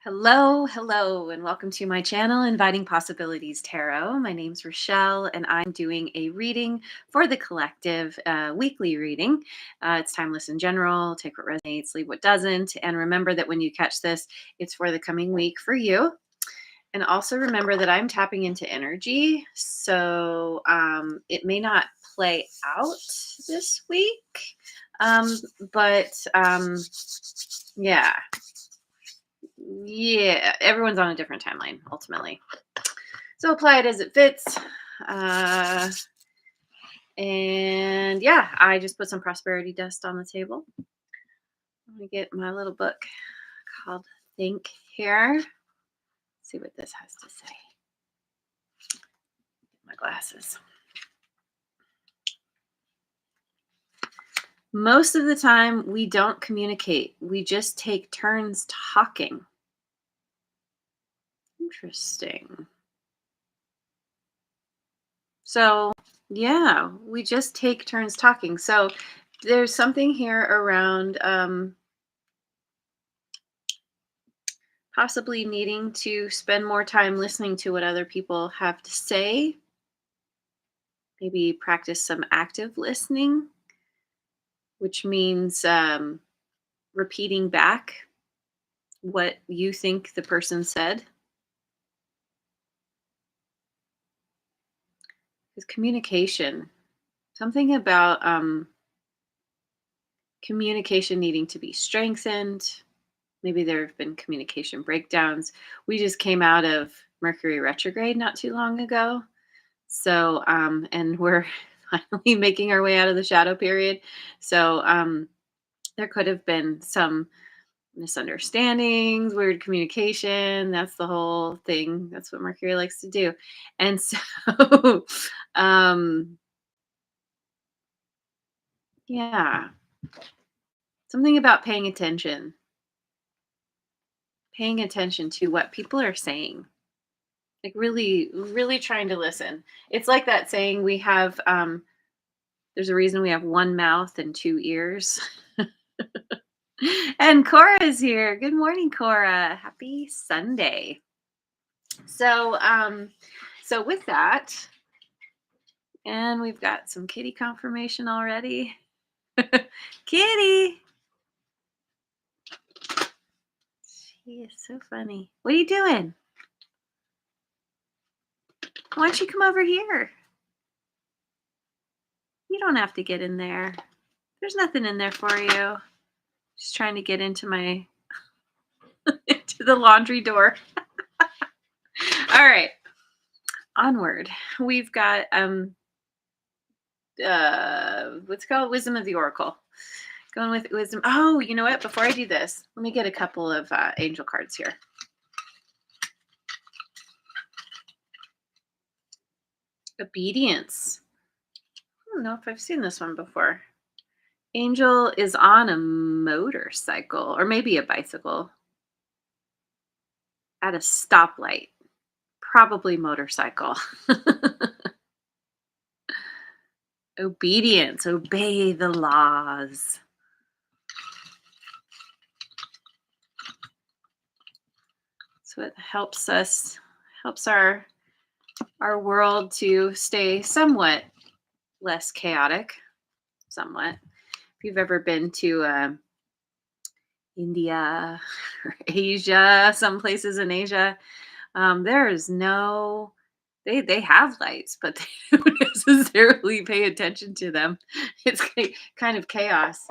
Hello, and welcome to my channel, Inviting Possibilities Tarot. My name's Rochelle, and I'm doing a reading for the collective, weekly reading. It's timeless in general. Take what resonates, leave what doesn't. And remember that when you catch this, it's for the coming week for you. And also remember that I'm tapping into energy. So it may not play out this week, um, but yeah. Yeah, everyone's on a different timeline ultimately. So apply it as it fits. Uh, and yeah, I just put some prosperity dust on the table. Let me get my little book called Think here. See what this has to say. My glasses. Most of the time, we don't communicate. We just take turns talking. Interesting. So, yeah, we just take turns talking. So, there's something here around possibly needing to spend more time listening to what other people have to say. Maybe practice some active listening, which means repeating back what you think the person said. Because communication, something about communication needing to be strengthened. Maybe there have been communication breakdowns. We just came out of Mercury retrograde not too long ago. So, and we're finally making our way out of the shadow period. So, there could have been some misunderstandings, weird communication. That's the whole thing. That's what Mercury likes to do. And so, um, yeah, something about paying attention to what people are saying. Like really trying to listen. It's like that saying we have there's a reason we have one mouth and two ears. And Cora is here. Good morning, Cora. Happy Sunday. So so with that, and we've got some kitty confirmation already. Kitty. She is so funny. What are you doing? Why don't you come over here? You don't have to get in there. There's nothing in there for you. Just trying to get into my into the laundry door. All right. Onward. We've got what's it called? Wisdom of the Oracle. Going with wisdom. Oh, you know what? Before I do this, let me get a couple of angel cards here. Obedience. I don't know if I've seen this one before. Angel is on a motorcycle or maybe a bicycle at a stoplight. Probably motorcycle. Obedience. Obey the laws. So it helps our world to stay somewhat less chaotic. Somewhat. If you've ever been to India or Asia, some places in Asia, there is no. They have lights, but they don't necessarily pay attention to them. It's kind of chaos,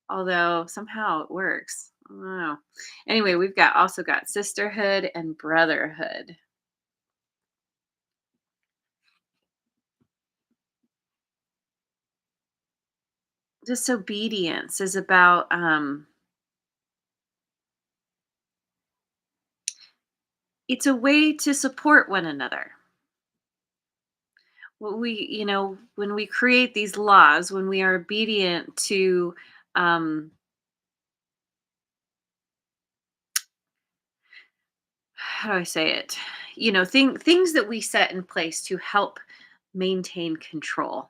although somehow it works. I don't know. Anyway, we've also got sisterhood and brotherhood. Disobedience is about it's a way to support one another. What when we create these laws, when we are obedient to um how do I say it? Things that we set in place to help maintain control,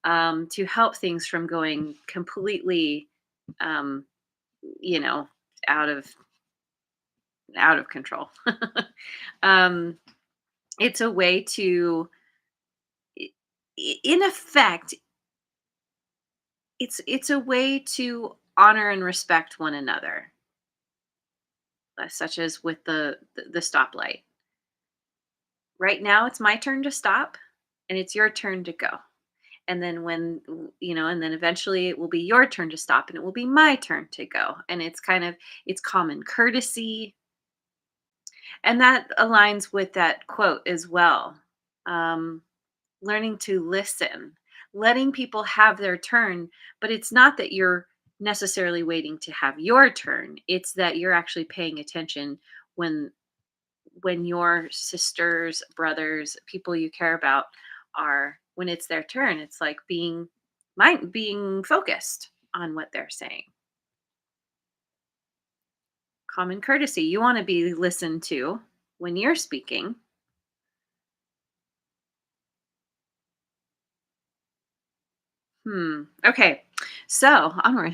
to help things from going completely, um, you know, out of out of control. um, it's a way to, i- in effect, it's a way to honor and respect one another, such as with the stoplight. Right now, it's my turn to stop, and it's your turn to go. And then and then eventually it will be your turn to stop, and it will be my turn to go. And it's common courtesy, and that aligns with that quote as well. Um, Learning to listen, letting people have their turn, but it's not that you're necessarily waiting to have your turn. It's that you're actually paying attention when your sisters, brothers, people you care about are when it's their turn. It's like being focused on what they're saying. Common courtesy. You want to be listened to when you're speaking. Okay. So onward.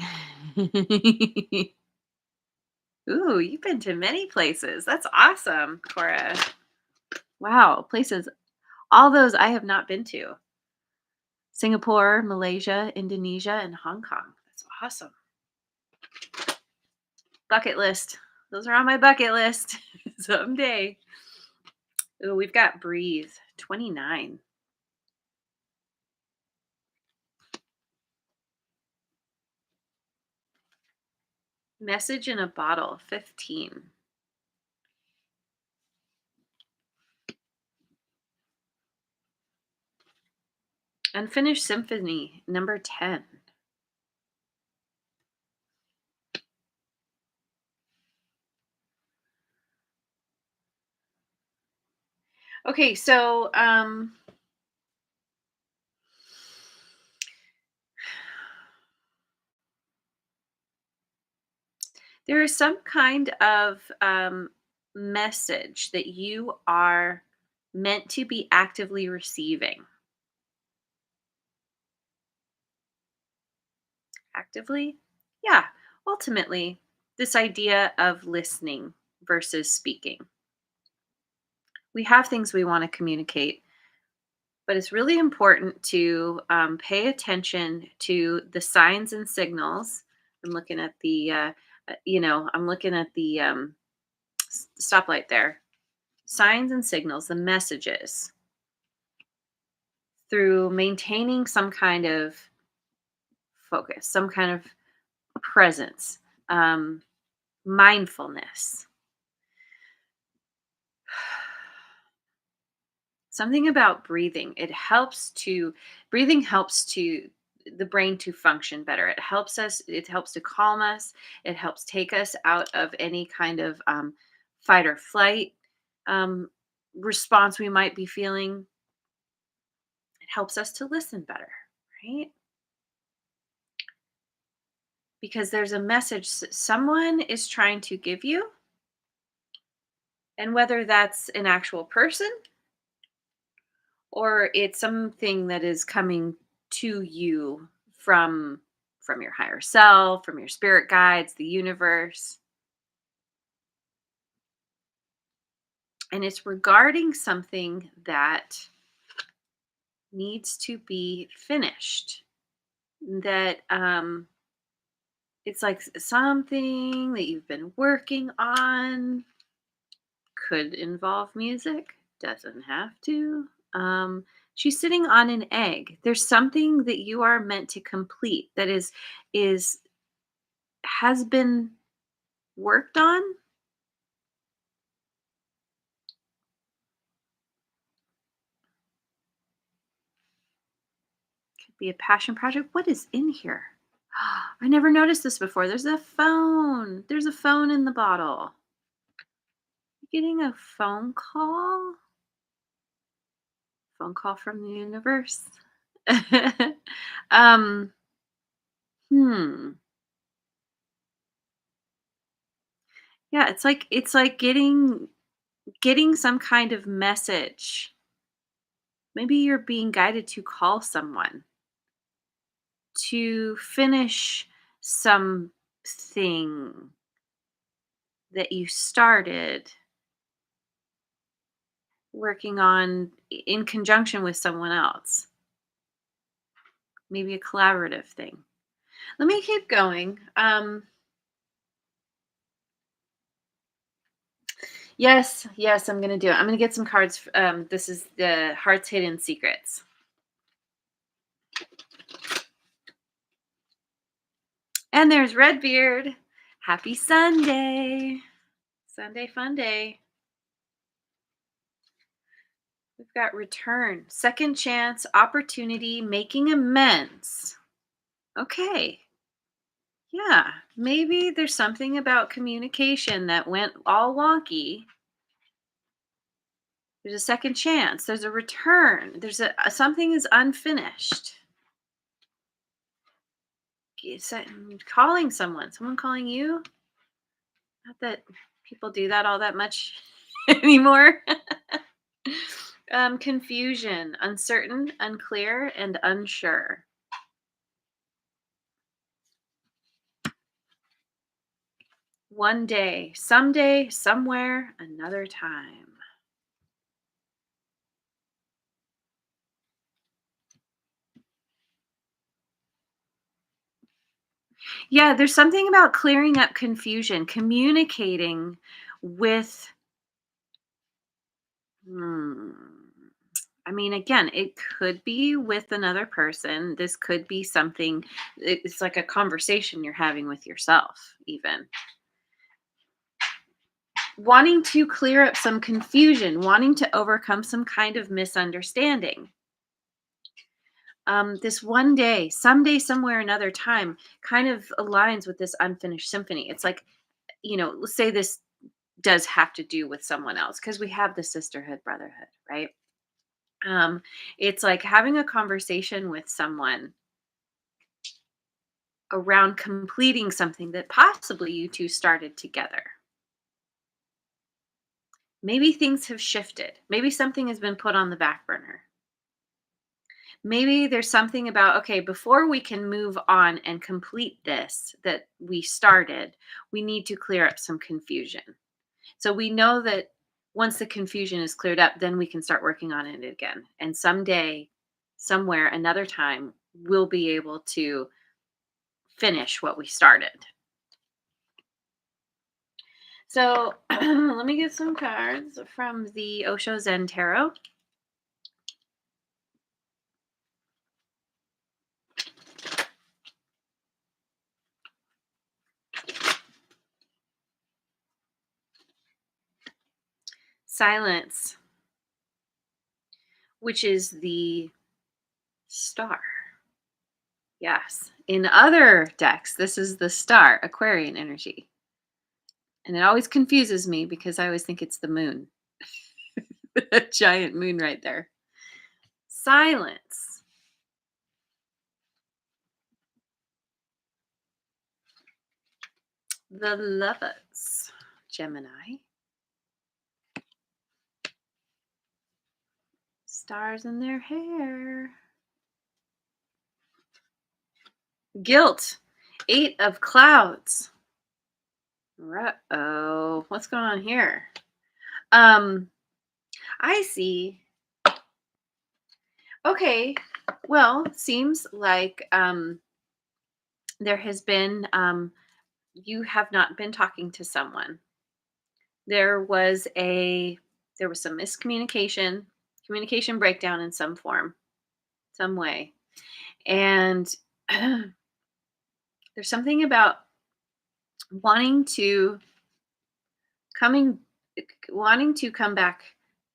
Ooh, you've been to many places. That's awesome, Cora. Wow, places. All those I have not been to. Singapore, Malaysia, Indonesia, and Hong Kong. That's awesome. Bucket list. Those are on my bucket list someday. Ooh, we've got breathe. 29. Message in a bottle. 15. Unfinished symphony. Number 10. Okay, so there is some kind of message that you are meant to be actively receiving. Actively? Yeah. Ultimately, this idea of listening versus speaking. We have things we want to communicate, but it's really important to pay attention to the signs and signals. I'm looking at I'm looking at the stoplight there. Signs and signals, the messages, through maintaining some kind of focus, some kind of presence, um, mindfulness. Something about breathing. Breathing helps to the brain to function better. It helps to calm us. It helps take us out of any kind of fight or flight um, response we might be feeling. It helps us to listen better, right? Because there's a message someone is trying to give you, and whether that's an actual person or it's something that is coming to you from your higher self, from your spirit guides, the universe, and it's regarding something that needs to be finished. That it's like something that you've been working on. Could involve music, doesn't have to. She's sitting on an egg. There's something that you are meant to complete that is has been worked on. Could be a passion project. What is in here? I never noticed this before. There's a phone. There's a phone in the bottle. Getting a phone call? Phone call from the universe. um, hmm. Yeah, it's like getting some kind of message. Maybe you're being guided to call someone to finish something that you started working on in conjunction with someone else, maybe a collaborative thing. Let me keep going. Yes, yes, I'm gonna do it. I'm gonna get some cards. This is the Heart's Hidden Secrets. And there's Redbeard. Happy Sunday. Sunday fun day. We've got return, second chance, opportunity, making amends. Okay. Yeah. Maybe there's something about communication that went all wonky. There's a second chance. There's a return. Something is unfinished. Calling someone calling you. Not that people do that all that much anymore. Confusion, uncertain, unclear, and unsure. One day, someday, somewhere, another time. Yeah, there's something about clearing up confusion, communicating with. Hmm, I mean, again, it could be with another person. This could be something, it's like a conversation you're having with yourself, even. Wanting to clear up some confusion, wanting to overcome some kind of misunderstanding. This one day, someday, somewhere, another time kind of aligns with this unfinished symphony. It's like, let's say this does have to do with someone else because we have the sisterhood, brotherhood, right? Um, it's like having a conversation with someone around completing something that possibly you two started together. Maybe things have shifted. Maybe something has been put on the back burner. Maybe there's something about, okay, before we can move on and complete this that we started, we need to clear up some confusion. So we know that once the confusion is cleared up, then we can start working on it again. And someday, somewhere, another time, we'll be able to finish what we started. So let me get some cards from the Osho Zen Tarot. Silence, which is the star. Yes. In other decks, this is the star, Aquarian energy. And it always confuses me because I always think it's the moon. A giant moon right there. Silence. The Lovers, Gemini. Stars in their hair. Guilt, Eight of Clouds. Uh-oh, what's going on here? I see. Okay, well, seems like there has been you have not been talking to someone. There was some miscommunication, communication breakdown in some form, some way. And there's something about wanting to coming wanting to come back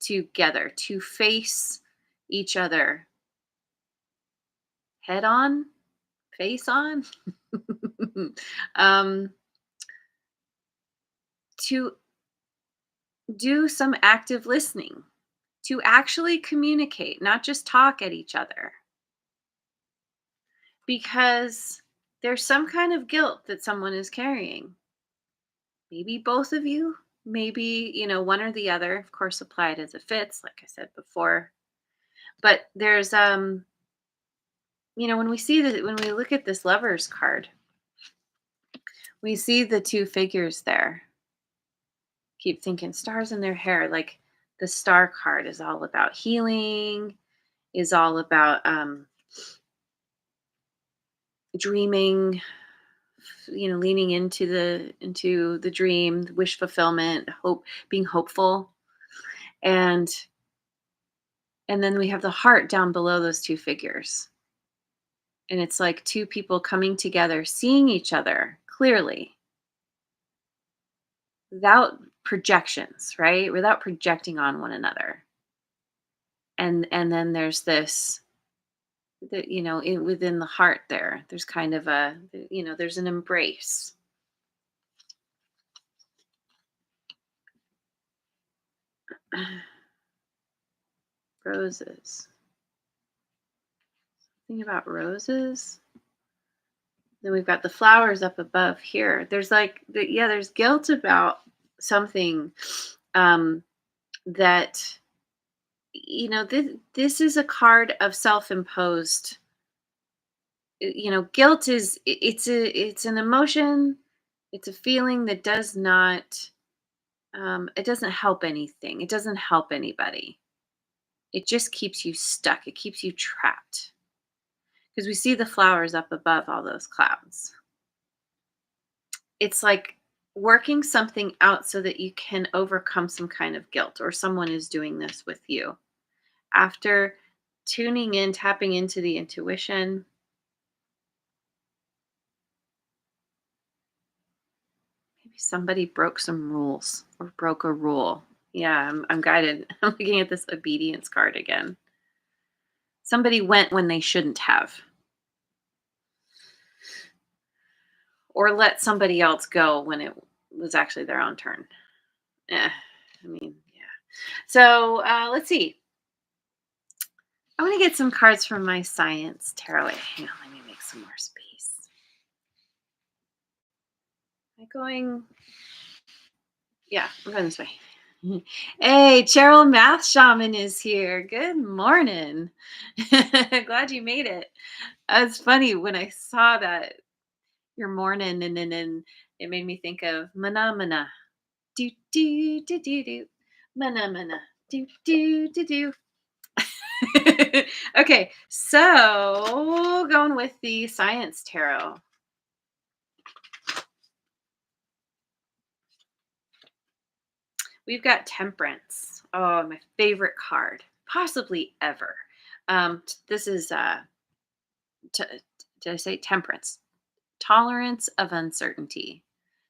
together, to face each other head on, face on. um, to do some active listening, to actually communicate, not just talk at each other. Because there's some kind of guilt that someone is carrying. Maybe both of you, maybe, one or the other. Of course, apply it as it fits, like I said before. But there's when we look at this Lovers card, we see the two figures there. Keep thinking stars in their hair. Like the star card is all about healing, is all about dreaming, leaning into the dream, wish fulfillment, hope, being hopeful. And and then we have the heart down below those two figures. And it's like two people coming together, seeing each other clearly without projections, right? Without projecting on one another. And then there's this that within the heart there's kind of there's an embrace. Roses. Think about roses. Then we've got the flowers up above here. There's like there's guilt about something um that this is a card of self-imposed. Guilt is it's an emotion, it's a feeling that does not it doesn't help anything, it doesn't help anybody. It just keeps you stuck, it keeps you trapped, because we see the flowers up above all those clouds. It's like working something out so that you can overcome some kind of guilt, or someone is doing this with you after tuning in, tapping into the intuition. Maybe somebody broke some rules or broke a rule. Yeah, I'm guided. I'm looking at this obedience card again. Somebody went when they shouldn't have, or let somebody else go when it was actually their own turn. I mean, yeah. So let's see. I want to get some cards from my science tarot. Wait, hang on, let me make some more space. Am I going? Yeah, I'm going this way. Hey, Cheryl Math Shaman is here. Good morning. Glad you made it. It's funny when I saw that your morning, and it made me think of mana mana. Do do do do do. Mana mana. Do do do do. Okay, so going with the science tarot. We've got Temperance. Oh, my favorite card, possibly ever. This is t- did I say Temperance? Tolerance of uncertainty.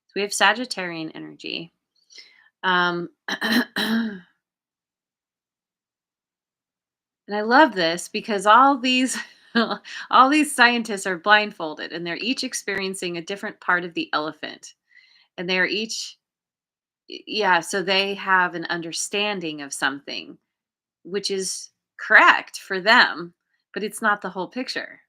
So we have Sagittarian energy. And I love this because all these all these scientists are blindfolded, and they're each experiencing a different part of the elephant. And they're each yeah, so they have an understanding of something which is correct for them, but it's not the whole picture,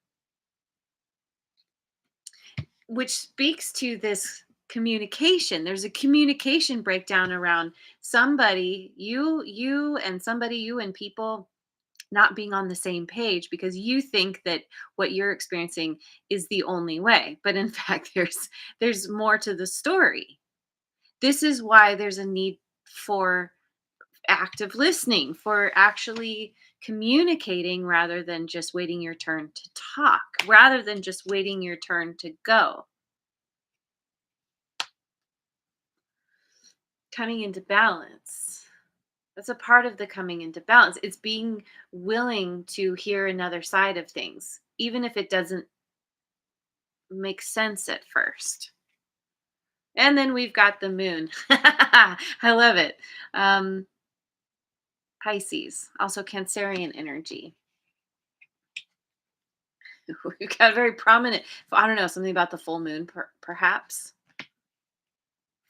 which speaks to this communication. There's a communication breakdown around somebody, you and people not being on the same page because you think that what you're experiencing is the only way, but in fact there's more to the story. This is why there's a need for active listening, for actually communicating rather than just waiting your turn to talk, rather than just waiting your turn to go. Coming into balance. That's a part of the coming into balance. It's being willing to hear another side of things, even if it doesn't make sense at first. And then we've got the moon. I love it. Um, Pisces, also Cancerian energy. We've got very prominent, I don't know, something about the full moon, perhaps.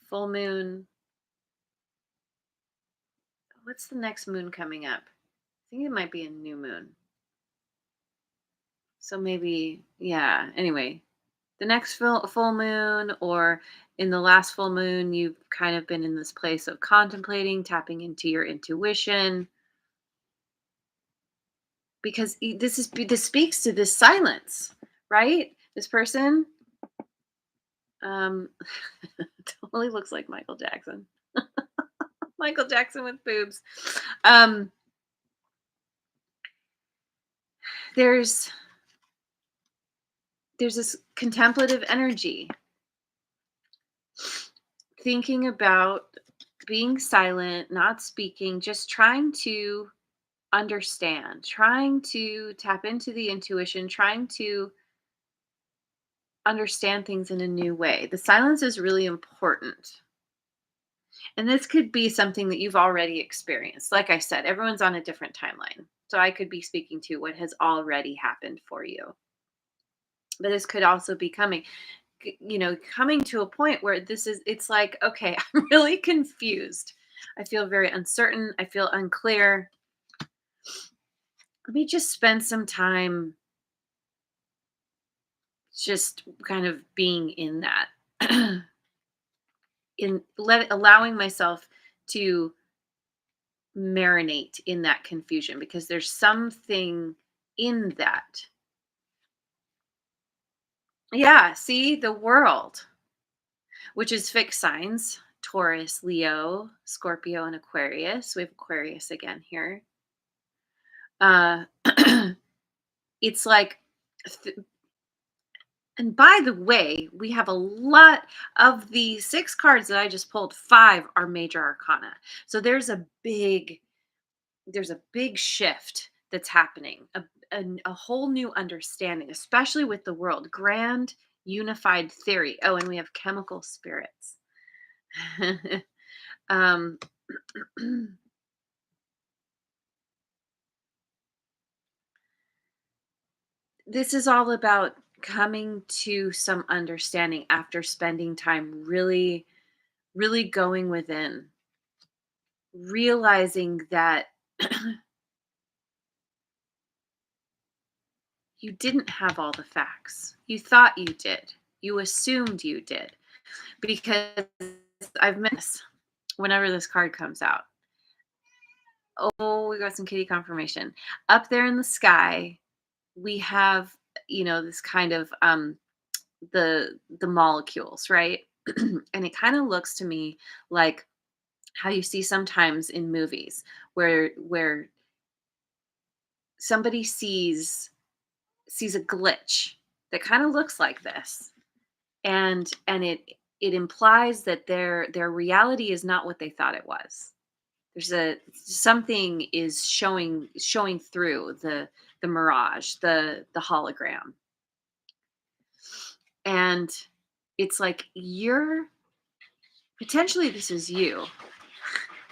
Full moon. What's the next moon coming up? I think it might be a new moon. So maybe, yeah. Anyway, the next full moon, or in the last full moon, you've kind of been in this place of contemplating, tapping into your intuition, because this speaks to this silence, right? This person um totally looks like Michael Jackson. Michael Jackson with boobs. Um, there's there's this contemplative energy, thinking about being silent, not speaking, just trying to understand, trying to tap into the intuition, trying to understand things in a new way. The silence is really important. And this could be something that you've already experienced. Like I said, everyone's on a different timeline. So I could be speaking to what has already happened for you. But this could also be coming to a point where it's like, okay, I'm really confused. I feel very uncertain. I feel unclear. Let me just spend some time just kind of being in that, allowing myself to marinate in that confusion, because there's something in that. Yeah, see, the world, which is fixed signs: Taurus, Leo, Scorpio, and Aquarius. We have Aquarius again here. Uh, it's like, and by the way, we have a lot of the six cards that I just pulled. Five are major arcana. So there's a big shift that's happening, a whole new understanding, especially with the world. Grand unified theory. Oh, and we have chemical spirits. um, this is all about coming to some understanding after spending time really, really going within, realizing that you didn't have all the facts. You thought you did. You assumed you did. Because I've missed whenever this card comes out. Oh, we got some kitty confirmation. Up there in the sky, we have, this kind of the molecules, right? And it kind of looks to me like how you see sometimes in movies where somebody sees a glitch that kind of looks like this, and it implies that their reality is not what they thought it was. There's a something is showing through the mirage, the hologram. And it's like, you're potentially, this is you.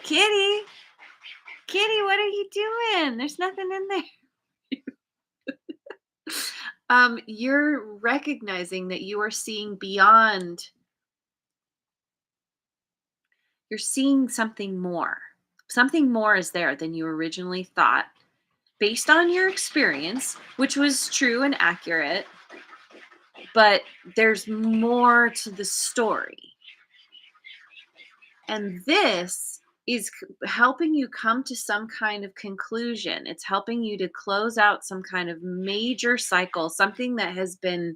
Kitty, Kitty, what are you doing? There's nothing in there. You're recognizing that you are seeing beyond. You're seeing something more. Something more is there than you originally thought, based on your experience, which was true and accurate, but there's more to the story. And this is helping you come to some kind of conclusion. It's helping you to close out some kind of major cycle, something that has been,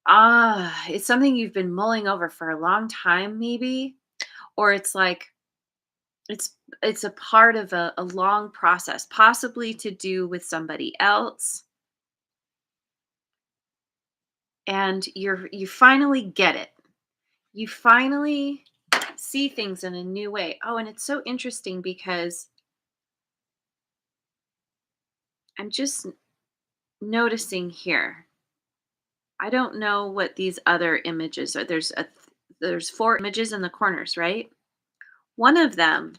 it's something you've been mulling over for a long time, maybe. Or it's like, it's a part of a long process, possibly to do with somebody else, and you finally get it. You finally see things in a new way. Oh, and it's so interesting because I'm just noticing here. I don't know what these other images are. There's four images in the corners, right? One of them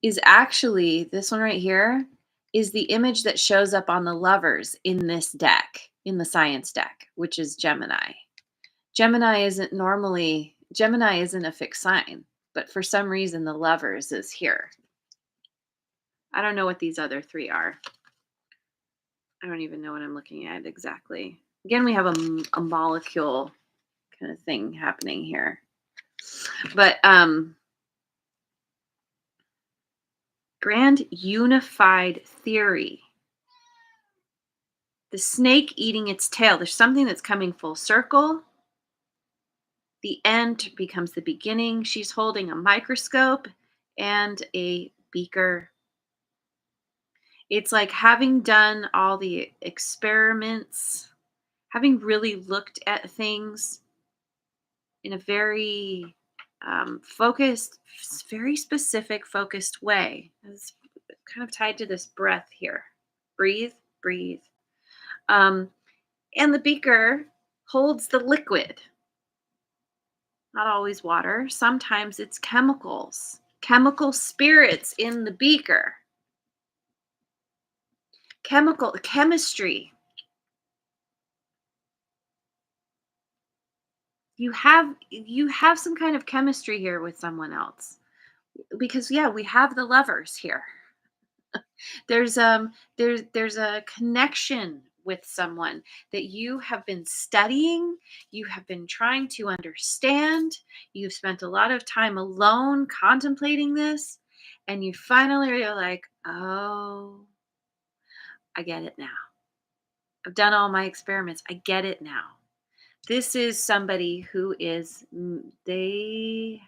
is actually this one right here, is the image that shows up on the lovers in this deck, in the science deck, which is Gemini. Gemini isn't a fixed sign, but for some reason the lovers is here. I don't know what these other three are. I don't even know what I'm looking at exactly. Again, we have a molecule kind of thing happening here. But grand unified theory. The snake eating its tail. There's something that's coming full circle. The end becomes the beginning. She's holding a microscope and a beaker. It's like having done all the experiments, having really looked at things in a very focused, very specific, focused way. It's kind of tied to this breath here. Breathe, breathe. Um, and the beaker holds the liquid, not always water. Sometimes it's chemicals, chemical spirits in the beaker, chemistry. You have some kind of chemistry here with someone else, because yeah, we have the lovers here. There's a connection with someone that you have been studying, you have been trying to understand, you've spent a lot of time alone contemplating this, and you finally are like, "Oh, I get it now. I've done all my experiments. I get it now." This is somebody who is they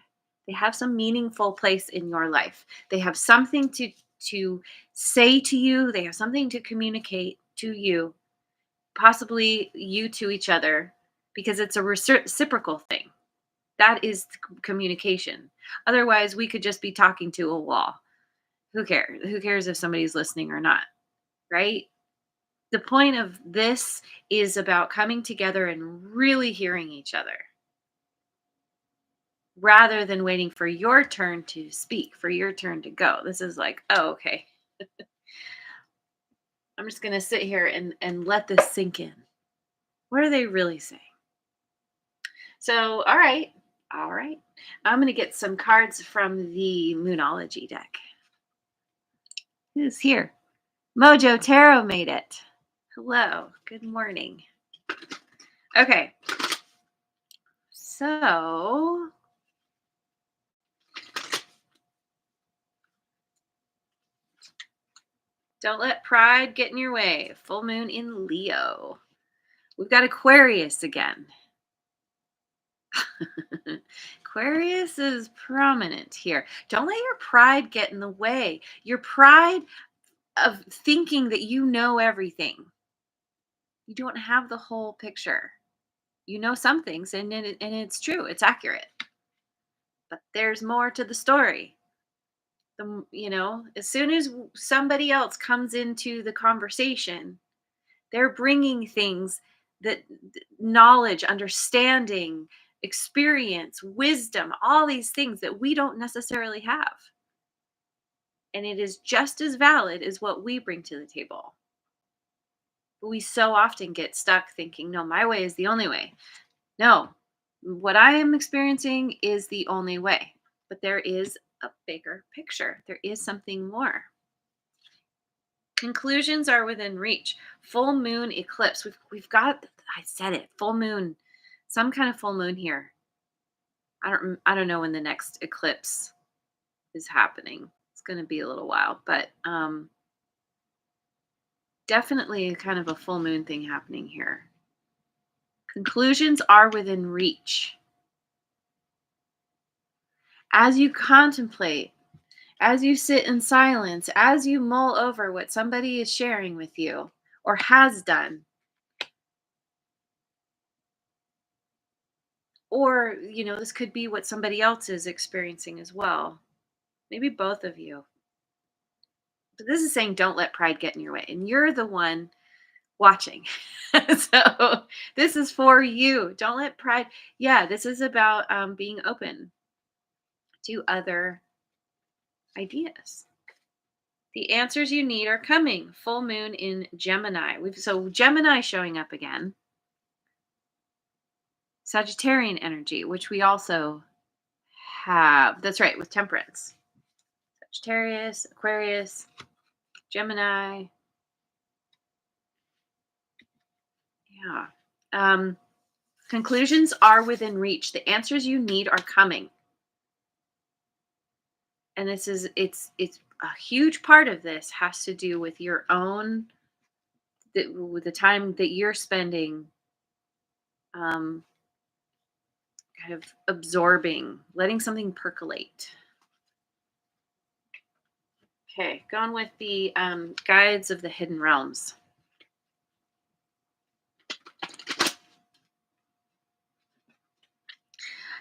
have some meaningful place in your life. They have something to say to you. They have something to communicate to you, possibly you to each other, because it's a reciprocal thing. That is communication. Otherwise, we could just be talking to a wall. Who cares? Who cares if somebody's listening or not, right? The point of this is about coming together and really hearing each other, rather than waiting for your turn to speak, for your turn to go. This is like, oh, okay. I'm just going to sit here and let this sink in. What are they really saying? So, all right. All right. I'm going to get some cards from the Moonology deck. Who's here? Mojo Tarot made it. Hello. Good morning. Okay. So, don't let pride get in your way. Full moon in Leo. We've got Aquarius again. Aquarius is prominent here. Don't let your pride get in the way. Your pride of thinking that you know everything. You don't have the whole picture. You know some things, and it's true. It's accurate. But there's more to the story. As soon as somebody else comes into the conversation, they're bringing things that knowledge, understanding, experience, wisdom, all these things that we don't necessarily have. And it is just as valid as what we bring to the table. But we so often get stuck thinking, no, my way is the only way. No, what I am experiencing is the only way. But there is a bigger picture, there is something more. Conclusions are within reach. Full moon eclipse. We've got, I said it, full moon, some kind of full moon here. I don't know when the next eclipse is happening. It's going to be a little while, but definitely kind of a full moon thing happening here. Conclusions are within reach. As you contemplate, as you sit in silence, as you mull over what somebody is sharing with you or has done, or, this could be what somebody else is experiencing as well. Maybe both of you. But this is saying don't let pride get in your way. And you're the one watching. So this is for you. Don't let pride. Yeah, this is about being open to other ideas. The answers you need are coming. Full moon in Gemini. So Gemini showing up again. Sagittarian energy, which we also have. That's right, with Temperance. Sagittarius, Aquarius, Gemini. Yeah. Conclusions are within reach. The answers you need are coming. And it's a huge part of this has to do with your own, with the time that you're spending, um kind of absorbing, letting something percolate. Okay, going with the guides of the hidden realms.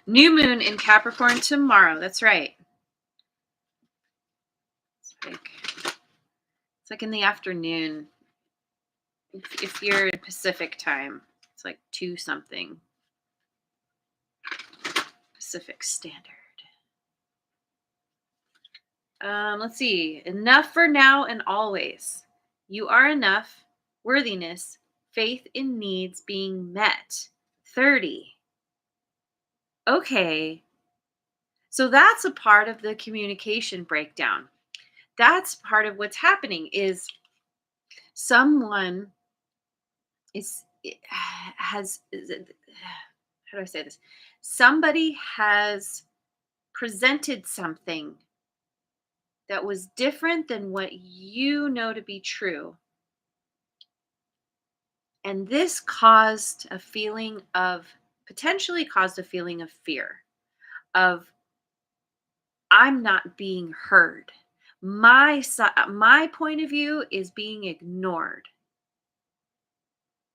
New moon in Capricorn tomorrow. That's right. It's like in the afternoon. If you're in Pacific time, it's like 2 something Pacific Standard. Let's see. Enough for now and always. You are enough. Worthiness. Faith in needs being met. 30. Okay. So that's a part of the communication breakdown. That's part of what's happening is someone is has how do I say this? Somebody has presented something that was different than what you know to be true. And this potentially caused a feeling of fear, of I'm not being heard. My point of view is being ignored.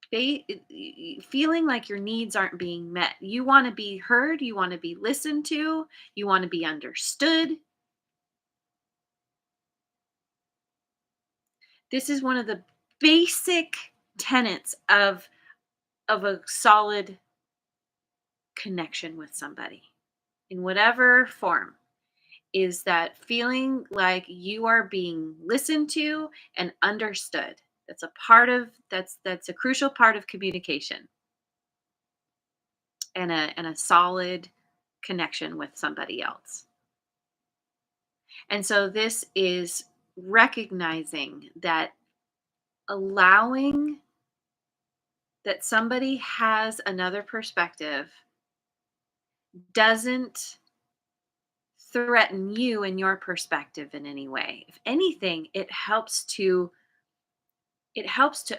Feeling like your needs aren't being met. You want to be heard, you want to be listened to, you want to be understood. This is one of the basic tenets of a solid connection with somebody in whatever form, is that feeling like you are being listened to and understood. That's a crucial part of communication and a solid connection with somebody else. And so this is recognizing that, allowing that somebody has another perspective doesn't threaten you and your perspective in any way. If anything, it helps to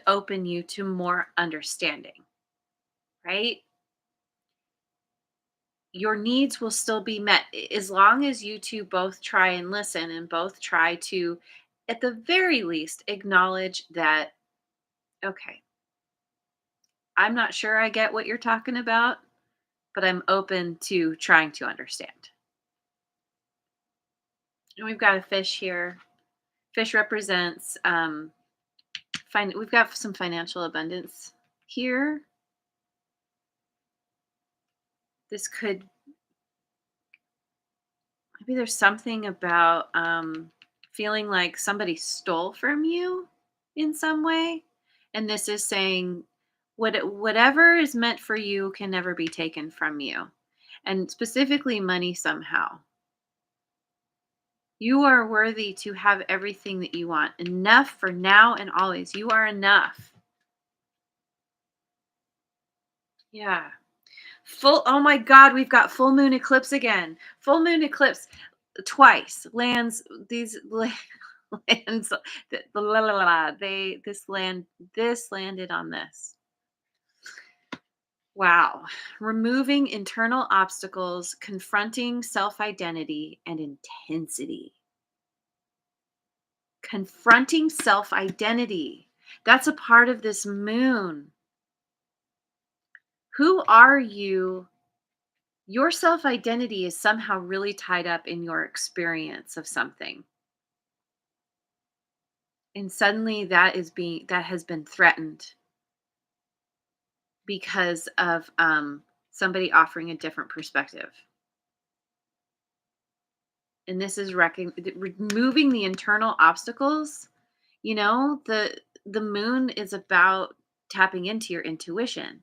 open you to more understanding, right? Your needs will still be met as long as you two both try and listen and both try to, at the very least, acknowledge that, okay, I'm not sure I get what you're talking about, but I'm open to trying to understand. And we've got a fish here. Fish represents we've got some financial abundance here. This could, maybe there's something about feeling like somebody stole from you in some way. And this is saying whatever is meant for you can never be taken from you. And specifically money somehow. You are worthy to have everything that you want. Enough for now and always. You are enough. Yeah. Oh my God, we've got full moon eclipse again. Full moon eclipse twice lands these lands. This landed on this. Wow. Removing internal obstacles, confronting self identity and intensity. Confronting self identity. That's a part of this moon. Who are you? Your self identity is somehow really tied up in your experience of something. And suddenly that has been threatened because of somebody offering a different perspective. And this is removing the internal obstacles. The moon is about tapping into your intuition.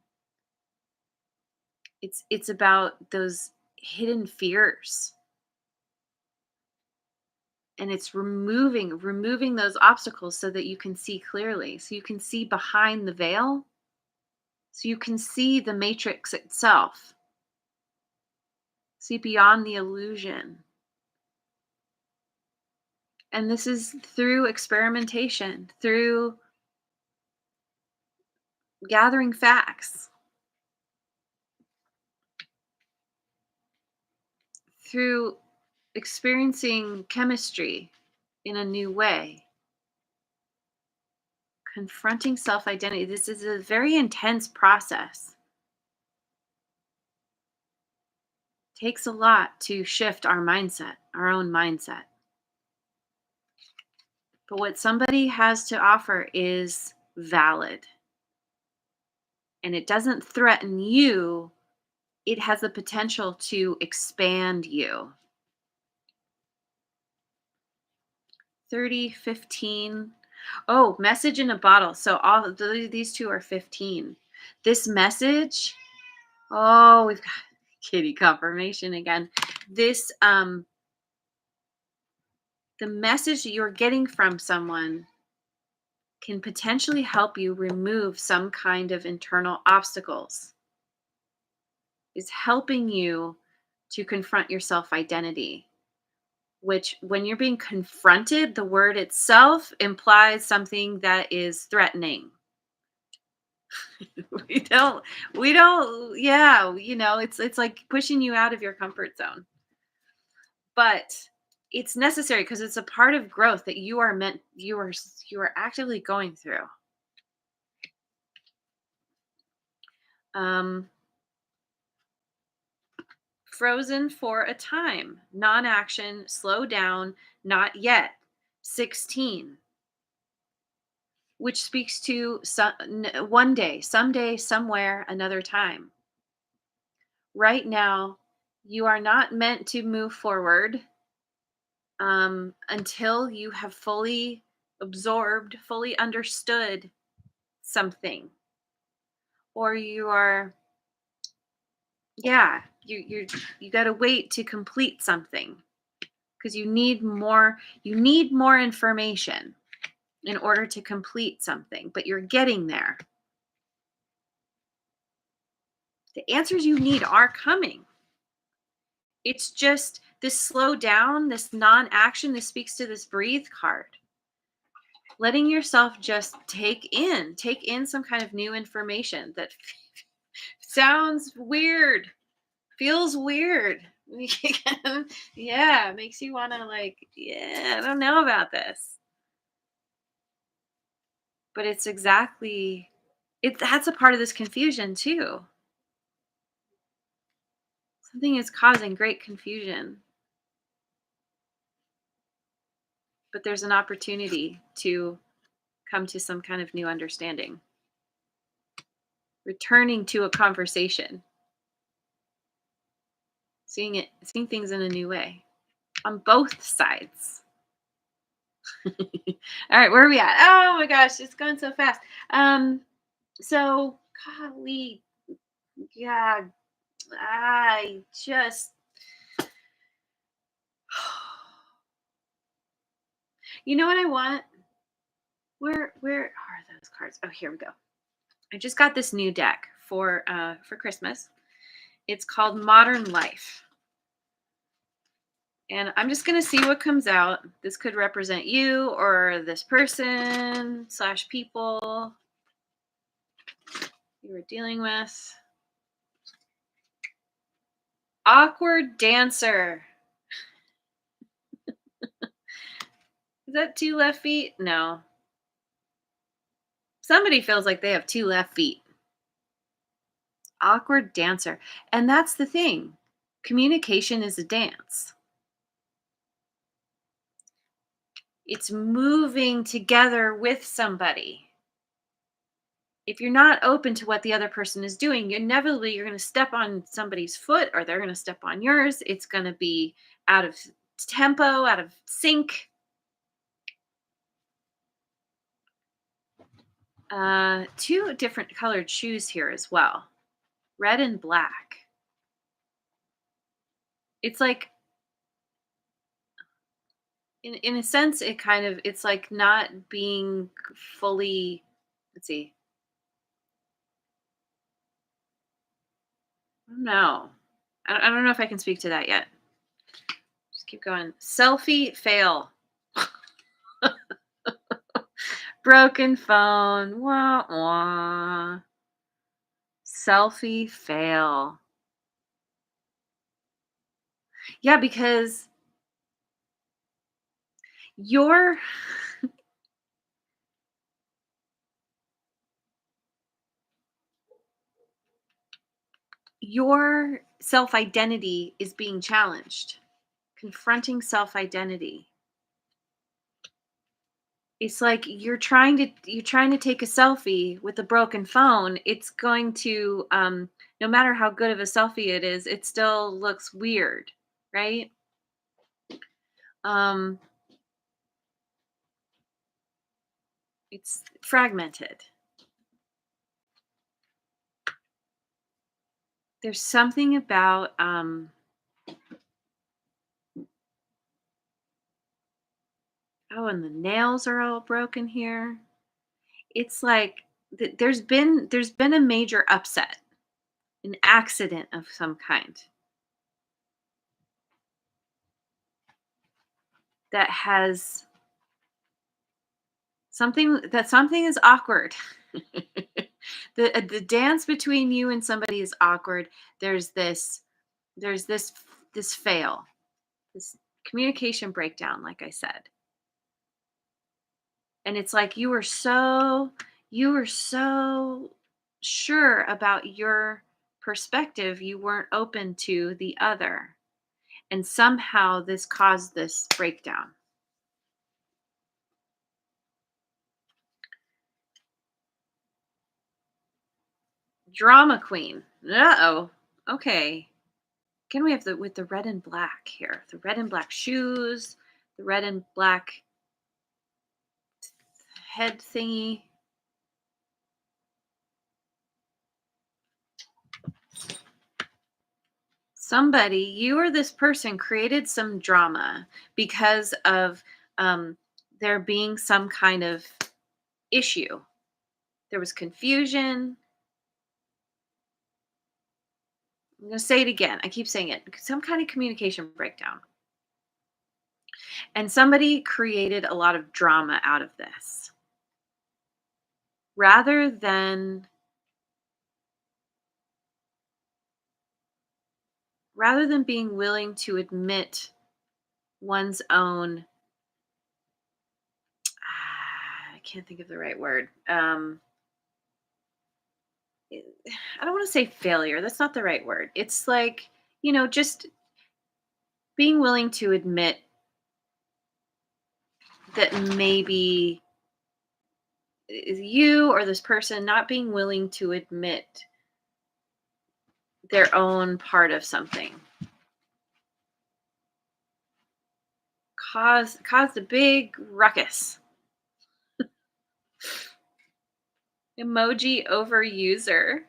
It's about those hidden fears, and it's removing those obstacles so that you can see clearly, so you can see behind the veil, so you can see the matrix itself, see beyond the illusion. And this is through experimentation, through gathering facts. through experiencing chemistry in a new way, confronting self identity. This is a very intense process. Takes a lot to shift our mindset, our own mindset. But what somebody has to offer is valid, and it doesn't threaten you. It has the potential to expand you. 30, 15. Oh, message in a bottle. So these two are 15. This message, oh, we've got kitty confirmation again. This the message that you're getting from someone can potentially help you remove some kind of internal obstacles. Is helping you to confront your self-identity, which when you're being confronted, the word itself implies something that is threatening. we don't yeah, it's like pushing you out of your comfort zone. But it's necessary because it's a part of growth that you are actively going through. Um Frozen for a time, non-action, slow down, not yet. 16, which speaks to one day, someday, somewhere, another time. Right now, you are not meant to move forward until you have fully absorbed, fully understood something, or you are, yeah, you got to wait to complete something because You need more information in order to complete something, but you're getting there. The answers you need are coming. It's just this slow down, this non-action. This speaks to this breathe card. Letting yourself just take in some kind of new information that sounds weird, feels weird. Yeah, makes you want to yeah, I don't know about this. But it's exactly that's a part of this confusion too. Something is causing great confusion, but there's an opportunity to come to some kind of new understanding. Returning to a conversation, seeing things in a new way on both sides. All right, where are we at? Oh my gosh, it's going so fast. So golly, yeah, I just you know what I want? Where are those cards? Oh, here we go. I just got this new deck for Christmas. It's called Modern Life. And I'm just going to see what comes out. This could represent you or this person / people you were dealing with. Awkward dancer. Is that 2 left feet? No. Somebody feels like they have 2 left feet. Awkward dancer. And that's the thing. Communication is a dance. It's moving together with somebody. If you're not open to what the other person is doing, inevitably you're going to step on somebody's foot or they're going to step on yours. It's going to be out of tempo, out of sync. Two different colored shoes here as well, red and black. It's like, in a sense, it's like not being fully. Let's see. I don't know. I don't know if I can speak to that yet. Just keep going. Selfie fail. Broken phone. Wah wah. Selfie fail. Yeah, because your your self-identity is being challenged. Confronting self-identity. It's like you're trying to take a selfie with a broken phone. It's going to no matter how good of a selfie it is, it still looks weird, right? Um it's fragmented. There's something about oh, and the nails are all broken here. It's like there's been a major upset, an accident of some kind that has something is awkward. The dance between you and somebody is awkward. There's this there's this fail, this communication breakdown, like I said. And it's like you were so sure about your perspective, you weren't open to the other. And somehow this caused this breakdown. Drama queen. Uh-oh. Okay. Can we have the with the red and black here? The red and black shoes, the red and black head thingy. Somebody, you or this person created some drama because of um, there being some kind of issue. There was confusion. I'm going to say it again. I keep saying it. Some kind of communication breakdown. And somebody created a lot of drama out of this. Rather than being willing to admit one's own I can't think of the right word. I don't want to say failure. That's not the right word. It's like, just being willing to admit that maybe you or this person not being willing to admit their own part of something caused a big ruckus. Emoji overuser.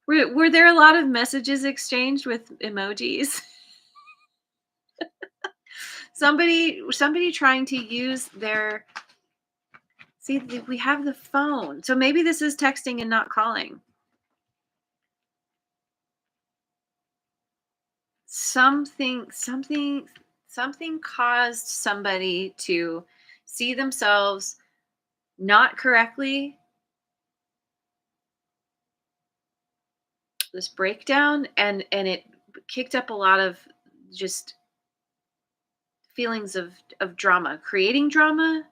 Were there a lot of messages exchanged with emojis? Somebody trying to use their see we have the phone. So maybe this is texting and not calling. Something caused somebody to see themselves not correctly, this breakdown, and it kicked up a lot of just feelings of drama, creating drama.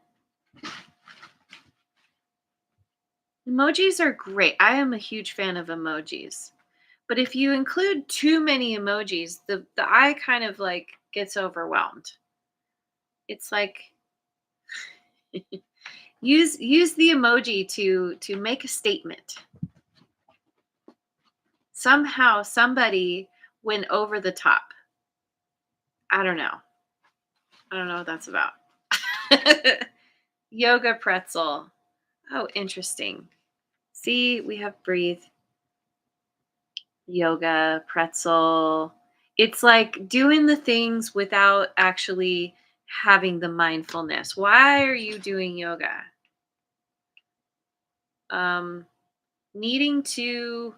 Emojis are great. I am a huge fan of emojis. But if you include too many emojis, the eye kind of like gets overwhelmed. It's like use the emoji to make a statement. Somehow somebody went over the top. I don't know. I don't know what that's about. Yoga pretzel. Oh, interesting. See, we have breathe, yoga, pretzel. It's like doing the things without actually having the mindfulness. Why are you doing yoga? Um, Needing to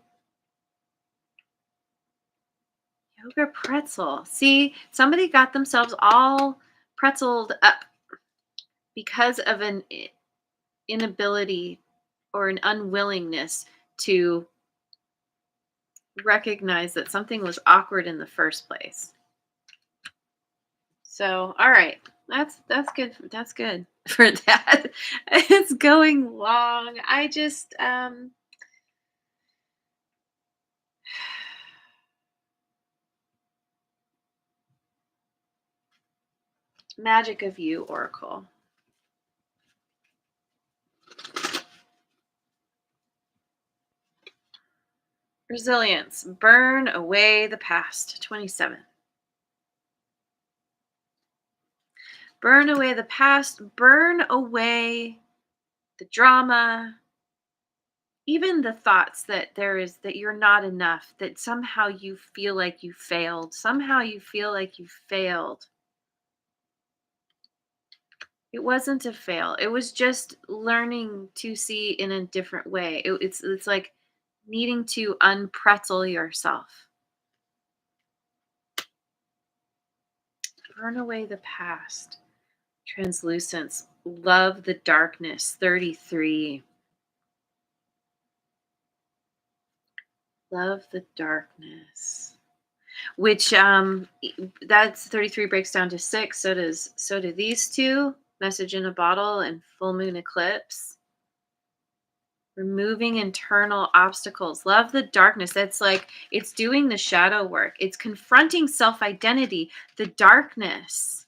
yoga pretzel. See, somebody got themselves all pretzeled up because of an inability or an unwillingness to recognize that something was awkward in the first place. So, all right. That's good. That's good for that. It's going long. I just Magic of You Oracle. Resilience. Burn away the past. 27. Burn away the past. Burn away the drama, even the thoughts that that you're not enough, that somehow you feel like you failed. Somehow you feel like you failed. It wasn't a fail. It was just learning to see in a different way. It's like needing to unpretzel yourself. Burn away the past. Translucence. Love the darkness. 33. Love the darkness. Which that's 33 breaks down to 6. So do these two. Message in a bottle and full moon eclipse. Removing internal obstacles. Love the darkness. That's like it's doing the shadow work. It's confronting self-identity, the darkness.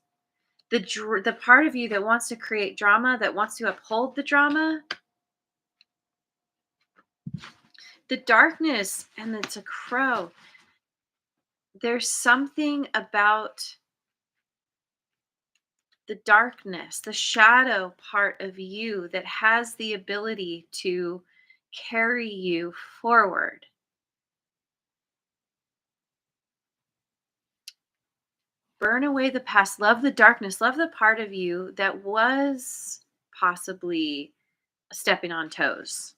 The part of you that wants to create drama, that wants to uphold the drama. The darkness, and it's a crow. There's something about the darkness, the shadow part of you that has the ability to carry you forward. Burn away the past. Love the darkness. Love the part of you that was possibly stepping on toes,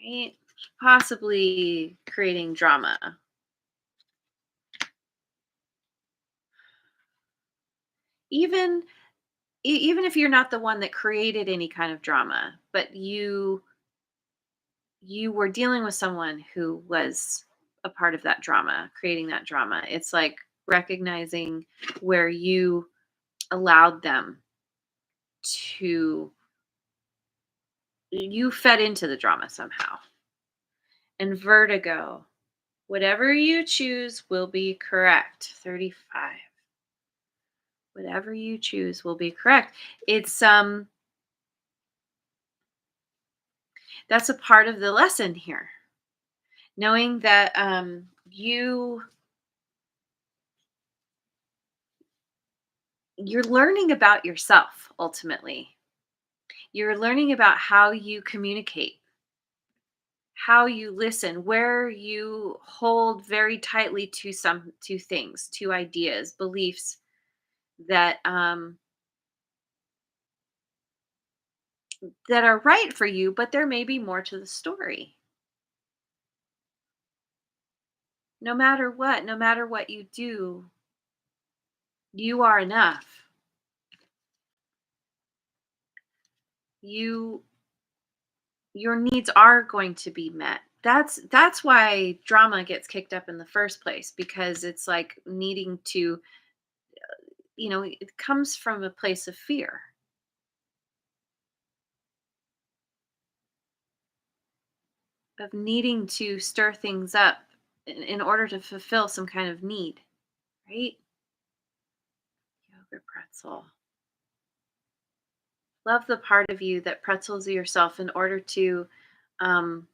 right? Possibly creating drama. Even even if you're not the one that created any kind of drama, but you were dealing with someone who was a part of that drama, creating that drama. It's like recognizing where you allowed them to, you fed into the drama somehow. And vertigo, whatever you choose will be correct. 35. Whatever you choose will be correct. It's that's a part of the lesson here. Knowing that you're learning about yourself ultimately. You're learning about how you communicate, how you listen, where you hold very tightly to things, to ideas, beliefs that that are right for you, but there may be more to the story. No matter what you do, you are enough. You your needs are going to be met. That's why drama gets kicked up in the first place, because it's like needing to, it comes from a place of fear, of needing to stir things up in order to fulfill some kind of need, right? Yogurt pretzel. Love the part of you that pretzels yourself in order to, um,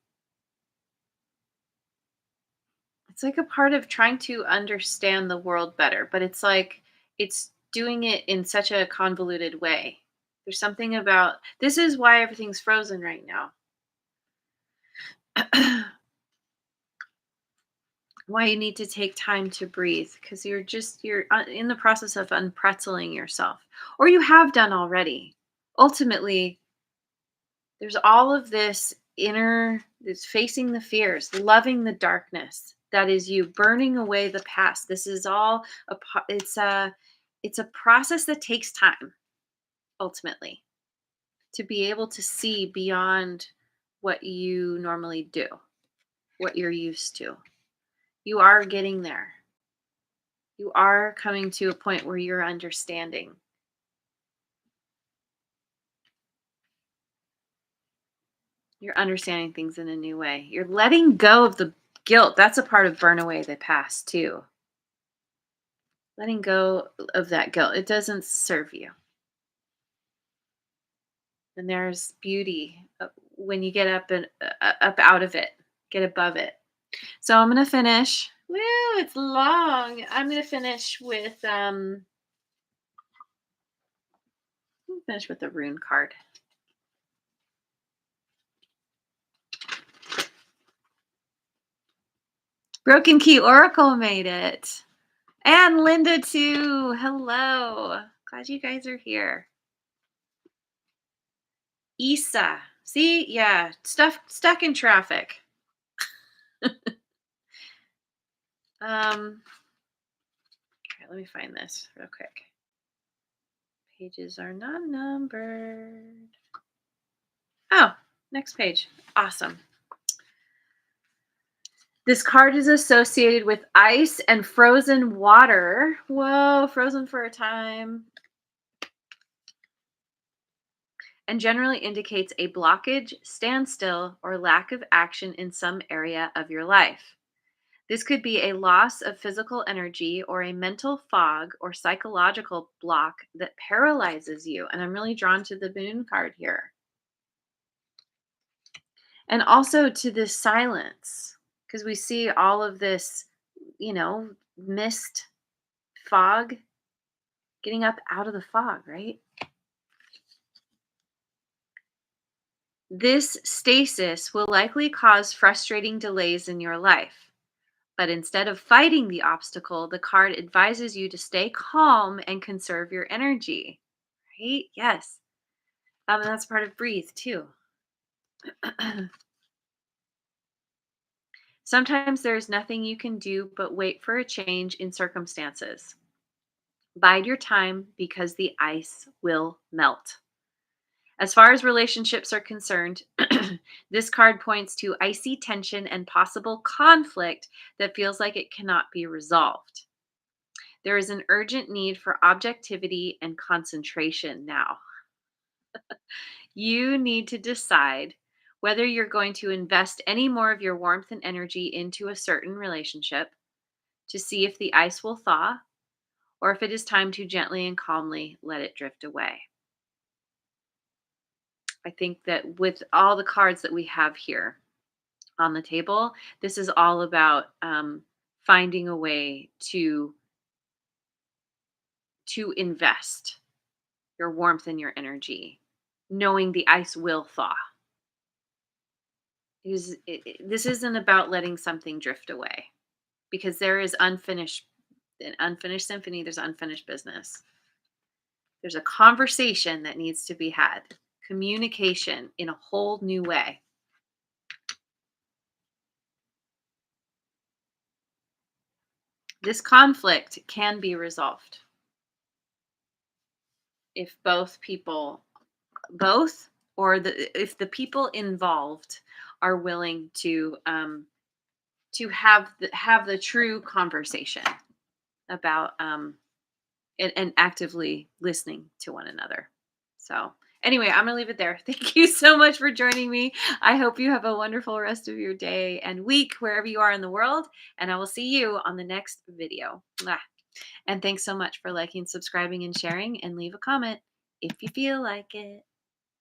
it's like a part of trying to understand the world better, but it's like it's doing it in such a convoluted way. There's something about this is why everything's frozen right now. Why you need to take time to breathe, because you're in the process of unpretzeling yourself, or you have done already. Ultimately, there's all of this inner, this facing the fears, loving the darkness that is you, burning away the past. This is all it's a process that takes time, ultimately, to be able to see beyond what you normally do. what you're used to. You are getting there. You are coming to a point where you're understanding. You're understanding things in a new way. You're letting go of the guilt. That's a part of burn away the past, too. Letting go of that guilt. It doesn't serve you. And there's beauty when you get up and up out of it, get above it. So I'm going to finish. Woo, it's long. I'm going to finish with the rune card. Broken Key Oracle made it. And Linda too. Hello. Glad you guys are here. Isa. See? Yeah. Stuck in traffic. Okay, let me find this real quick. Pages are not numbered. Oh, next page. Awesome. This card is associated with ice and frozen water. Whoa, frozen for a time. And generally indicates a blockage, standstill, or lack of action in some area of your life. This could be a loss of physical energy or a mental fog or psychological block that paralyzes you. And I'm really drawn to the moon card here. And also to this silence, because we see all of this, mist, fog, getting up out of the fog, right? This stasis will likely cause frustrating delays in your life. But instead of fighting the obstacle, the card advises you to stay calm and conserve your energy. Right? Yes. And that's part of breathe too. Sometimes there's nothing you can do but wait for a change in circumstances. Bide your time because the ice will melt. As far as relationships are concerned, this card points to icy tension and possible conflict that feels like it cannot be resolved. There is an urgent need for objectivity and concentration now. You need to decide whether you're going to invest any more of your warmth and energy into a certain relationship to see if the ice will thaw, or if it is time to gently and calmly let it drift away. I think that with all the cards that we have here on the table, this is all about finding a way to invest your warmth and your energy, knowing the ice will thaw. This isn't about letting something drift away, because there is an unfinished symphony. There's unfinished business. There's a conversation that needs to be had, communication in a whole new way. This conflict can be resolved if if the people involved are willing to have the true conversation about and actively listening to one another. So anyway, I'm gonna leave it there. Thank you so much for joining me. I hope you have a wonderful rest of your day and week wherever you are in the world, and I will see you on the next video. Mwah. And thanks so much for liking, subscribing, and sharing, and leave a comment if you feel like it.